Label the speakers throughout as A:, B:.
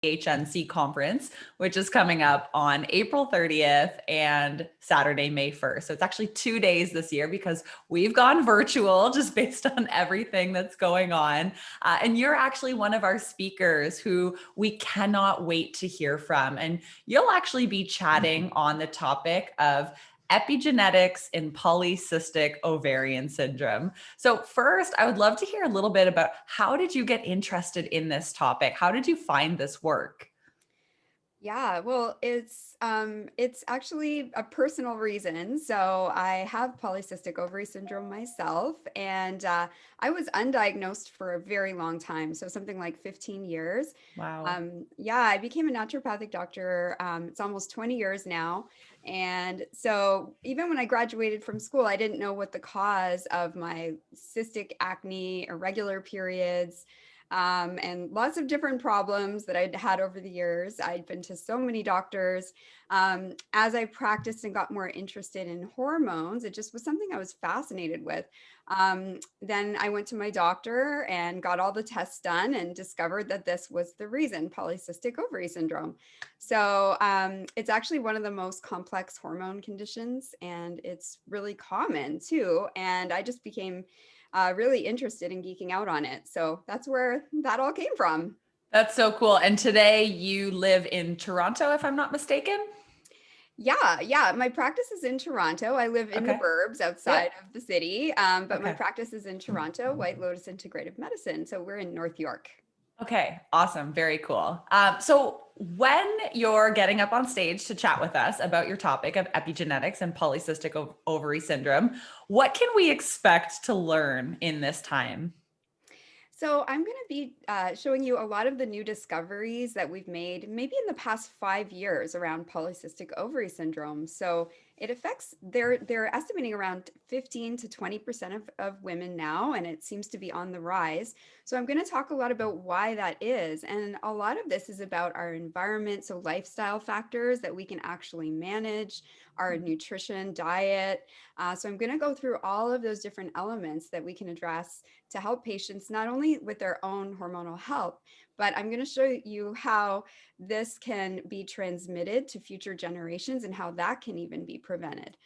A: CHNC conference, which is coming up on April 30th and Saturday, May 1st. So it's actually 2 days this year because we've gone virtual just based on everything that's going on. And you're actually one of our speakers who we cannot wait to hear from. And you'll actually be chatting on the topic of epigenetics in polycystic ovarian syndrome. So first, I would love to hear a little bit about how did you get interested in this topic? How did you find this work?
B: Yeah, well, it's actually a personal reason. So I have polycystic ovary syndrome myself, and I was undiagnosed for a very long time, so something like 15 years.
A: Wow.
B: Yeah, I became a naturopathic doctor. It's almost 20 years now. And so even when I graduated from school, I didn't know what the cause of my cystic acne, irregular periods, and lots of different problems that I'd had over the years. I'd been to so many doctors. As I practiced and got more interested in hormones, it just was something I was fascinated with. Then I went to my doctor and got all the tests done and discovered that this was the reason, polycystic ovary syndrome. So it's actually one of the most complex hormone conditions, and it's really common too. And I just became really interested in geeking out on it. So that's where that all came from.
A: That's so cool. And today you live in Toronto, if I'm not mistaken?
B: Yeah, yeah. My practice is in Toronto. I live in the
A: Okay.
B: burbs outside
A: Yep.
B: of the city, but my
A: Okay.
B: practice is in Toronto, White Lotus Integrative Medicine. So we're in North York.
A: Okay, awesome. Very cool. So, when you're getting up on stage to chat with us about your topic of epigenetics and polycystic ovary syndrome, what can we expect to learn in this time?
B: So I'm going to be showing you a lot of the new discoveries that we've made, maybe in the past 5 years around polycystic ovary syndrome. So it affects, they're estimating around 15 to 20% of women now, and it seems to be on the rise. So I'm going to talk a lot about why that is. And a lot of this is about our environment, so lifestyle factors that we can actually manage, our nutrition, diet. So I'm going to go through all of those different elements that we can address to help patients not only with their own hormonal health, but I'm going to show you how this can be transmitted to future generations and how that can even be prevented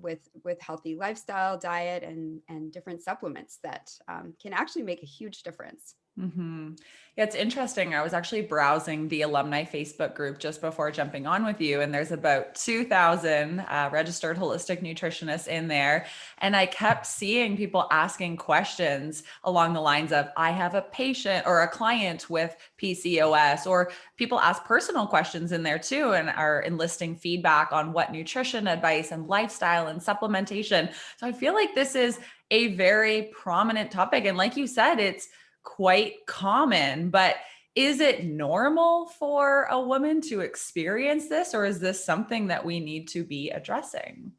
B: with healthy lifestyle, diet, and different supplements that can actually make a huge difference.
A: Mm-hmm. Yeah, it's interesting. I was actually browsing the alumni Facebook group just before jumping on with you, and there's about 2,000 registered holistic nutritionists in there. And I kept seeing people asking questions along the lines of, I have a patient or a client with PCOS, or people ask personal questions in there too and are enlisting feedback on what nutrition advice and lifestyle and supplementation. So I feel like this is a very prominent topic. And like you said, it's quite common, but is it normal for a woman to experience this, or is this something that we need to be addressing?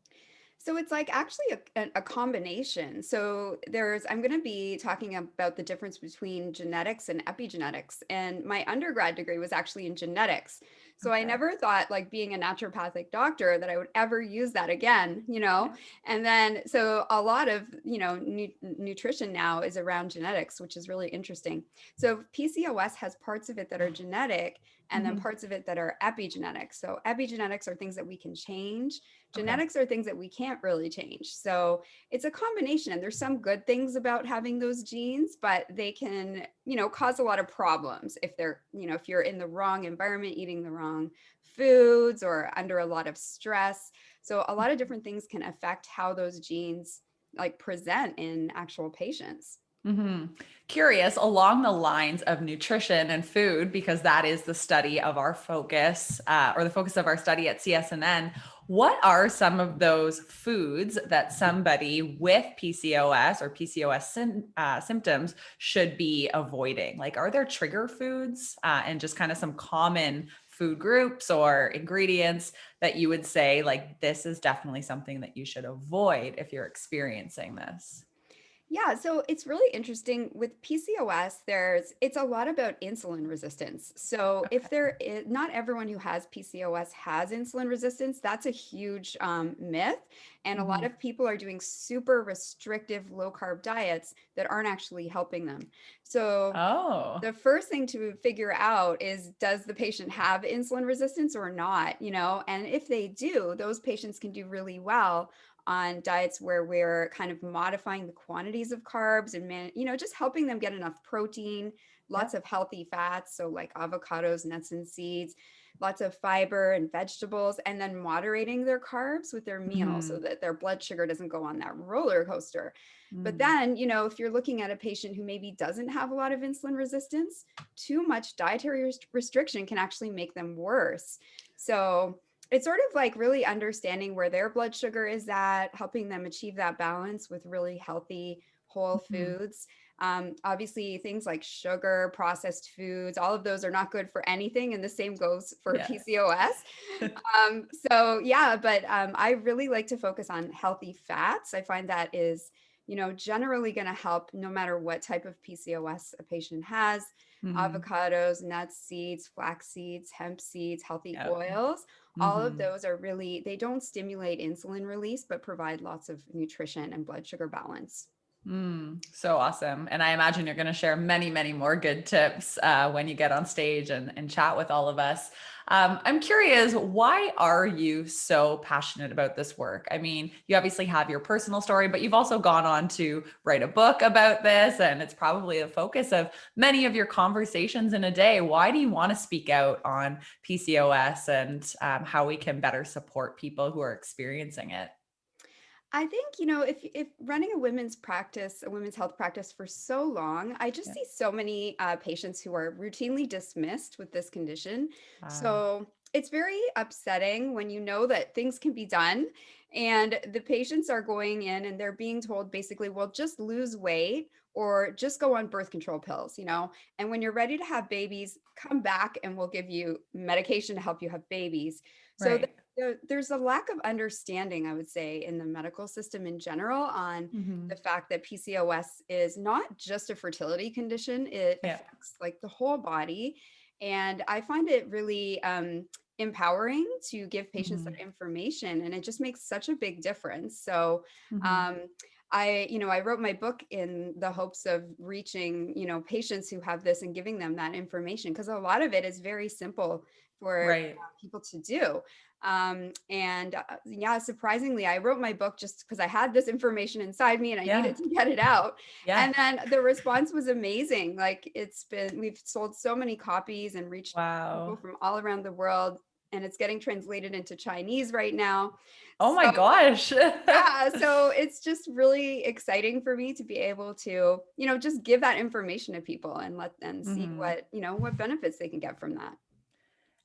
B: So it's like actually a combination. So I'm going to be talking about the difference between genetics and epigenetics. And my undergrad degree was actually in genetics. So I
A: Okay.
B: never thought, like being a naturopathic doctor, that I would ever use that again. And then, so a lot of, nutrition now is around genetics, which is really interesting. So PCOS has parts of it that are genetic and then
A: Mhm.
B: parts of it that are epigenetics. So epigenetics are things that we can change.
A: Okay.
B: Genetics are things that we can't really change. So it's a combination. And there's some good things about having those genes, but they can, cause a lot of problems if if you're in the wrong environment, eating the wrong foods or under a lot of stress. So a lot of different things can affect how those genes like present in actual patients.
A: Hmm. Curious along the lines of nutrition and food, because that is the study of our focus, or the focus of our study at CSNN. What are some of those foods that somebody with PCOS or PCOS symptoms should be avoiding? Like, are there trigger foods and just kind of some common food groups or ingredients that you would say, like, this is definitely something that you should avoid if you're experiencing this?
B: Yeah, so it's really interesting with PCOS. It's a lot about insulin resistance. So if
A: Okay.
B: not everyone who has PCOS has insulin resistance, that's a huge myth. And a lot
A: Mhm.
B: of people are doing super restrictive low carb diets that aren't actually helping them. So
A: Oh,
B: the first thing to figure out is, does the patient have insulin resistance or not, and if they do, those patients can do really well on diets where we're kind of modifying the quantities of carbs and just helping them get enough protein, lots
A: yep.
B: of healthy fats, so like avocados, nuts and seeds, lots of fiber and vegetables, and then moderating their carbs with their meals so
A: Mhm.
B: that their blood sugar doesn't go on that roller coaster. But
A: Mm.
B: then, if you're looking at a patient who maybe doesn't have a lot of insulin resistance, too much dietary restriction can actually make them worse. So it's sort of like really understanding where their blood sugar is at, helping them achieve that balance with really healthy whole
A: Mhm.
B: foods. Obviously, things like sugar, processed foods, all of those are not good for anything. And the same goes for
A: Yeah.
B: PCOS. So yeah, but I really like to focus on healthy fats. I find that is, generally going to help no matter what type of PCOS a patient has.
A: Mhm.
B: Avocados, nuts, seeds, flax seeds, hemp seeds, healthy
A: Yep.
B: oils. All of
A: Mhm.
B: those are really, they don't stimulate insulin release, but provide lots of nutrition and blood sugar balance.
A: So awesome. And I imagine you're going to share many, many more good tips when you get on stage and chat with all of us. I'm curious, why are you so passionate about this work? I mean, you obviously have your personal story, but you've also gone on to write a book about this, and it's probably a focus of many of your conversations in a day. Why do you want to speak out on PCOS and how we can better support people who are experiencing it?
B: I think, if running a women's practice, a women's health practice for so long, I just
A: Yeah.
B: see so many patients who are routinely dismissed with this condition.
A: Wow.
B: So it's very upsetting when you know that things can be done and the patients are going in and they're being told basically, well, just lose weight or just go on birth control pills. And when you're ready to have babies, come back and we'll give you medication to help you have babies. So
A: Right.
B: there's a lack of understanding, I would say, in the medical system in general on the
A: Mhm.
B: fact that PCOS is not just a fertility condition. It
A: Yeah.
B: affects like the whole body. And I find it really empowering to give patients that
A: Mhm.
B: information. And it just makes such a big difference. So
A: Mhm.
B: um, I wrote my book in the hopes of reaching, patients who have this and giving them that information because a lot of it is very simple for
A: Right.
B: people to do. And yeah, surprisingly, I wrote my book just because I had this information inside me and I
A: Yeah.
B: needed to get it out.
A: Yeah.
B: And then the response was amazing. Like we've sold so many copies and reached people
A: Wow.
B: from all around the world. And it's getting translated into Chinese right now.
A: Oh my
B: So
A: gosh.
B: yeah, so it's just really exciting for me to be able to, just give that information to people and let them see
A: Mhm.
B: what benefits they can get from that.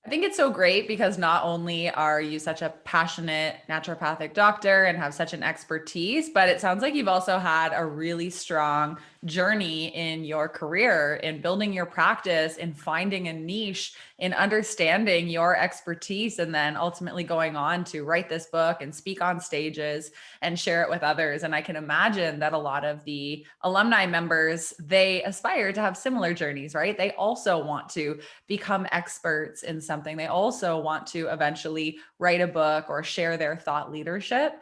A: I think it's so great because not only are you such a passionate naturopathic doctor and have such an expertise, but it sounds like you've also had a really strong journey in your career, in building your practice, in finding a niche, in understanding your expertise, and then ultimately going on to write this book and speak on stages and share it with others. And I can imagine that a lot of the alumni members, they aspire to have similar journeys, right? They also want to become experts in something. They also want to eventually write a book or share their thought leadership.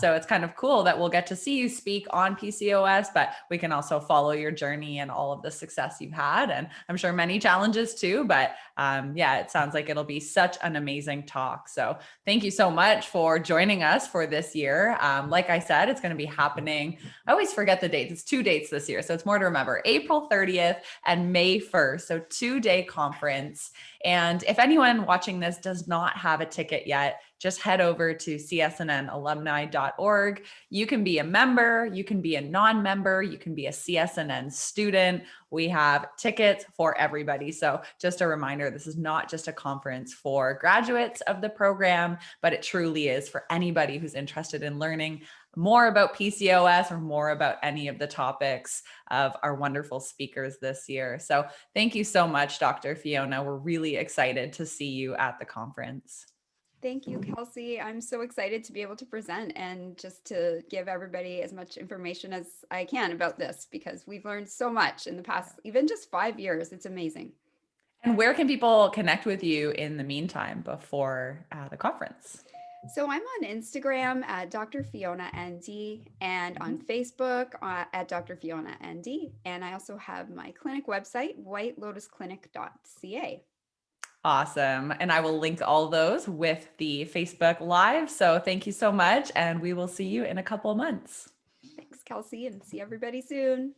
A: So it's kind of cool that we'll get to see you speak on PCOS, but we can also follow your journey and all of the success you've had. And I'm sure many challenges too, but yeah, it sounds like it'll be such an amazing talk. So thank you so much for joining us for this year. Like I said, it's going to be happening. I always forget the dates. It's 2 dates this year. So it's more to remember: April 30th and May 1st. So 2-day conference. And if anyone watching this does not have a ticket yet, just head over to csnnalumni.org. You can be a member, you can be a non-member, you can be a CSNN student. We have tickets for everybody. So just a reminder, this is not just a conference for graduates of the program, but it truly is for anybody who's interested in learning more about PCOS or more about any of the topics of our wonderful speakers this year. So thank you so much, Dr. Fiona. We're really excited to see you at the conference.
B: Thank you, Kelsey. I'm so excited to be able to present and just to give everybody as much information as I can about this because we've learned so much in the past, even just 5 years. It's amazing.
A: And where can people connect with you in the meantime before the conference?
B: So I'm on Instagram at Dr. Fiona ND and on
A: Mhm.
B: Facebook at Dr. Fiona ND. And I also have my clinic website, whitelotusclinic.ca.
A: Awesome. And I will link all those with the Facebook Live. So thank you so much. And we will see you in a couple of months.
B: Thanks, Kelsey, and see everybody soon.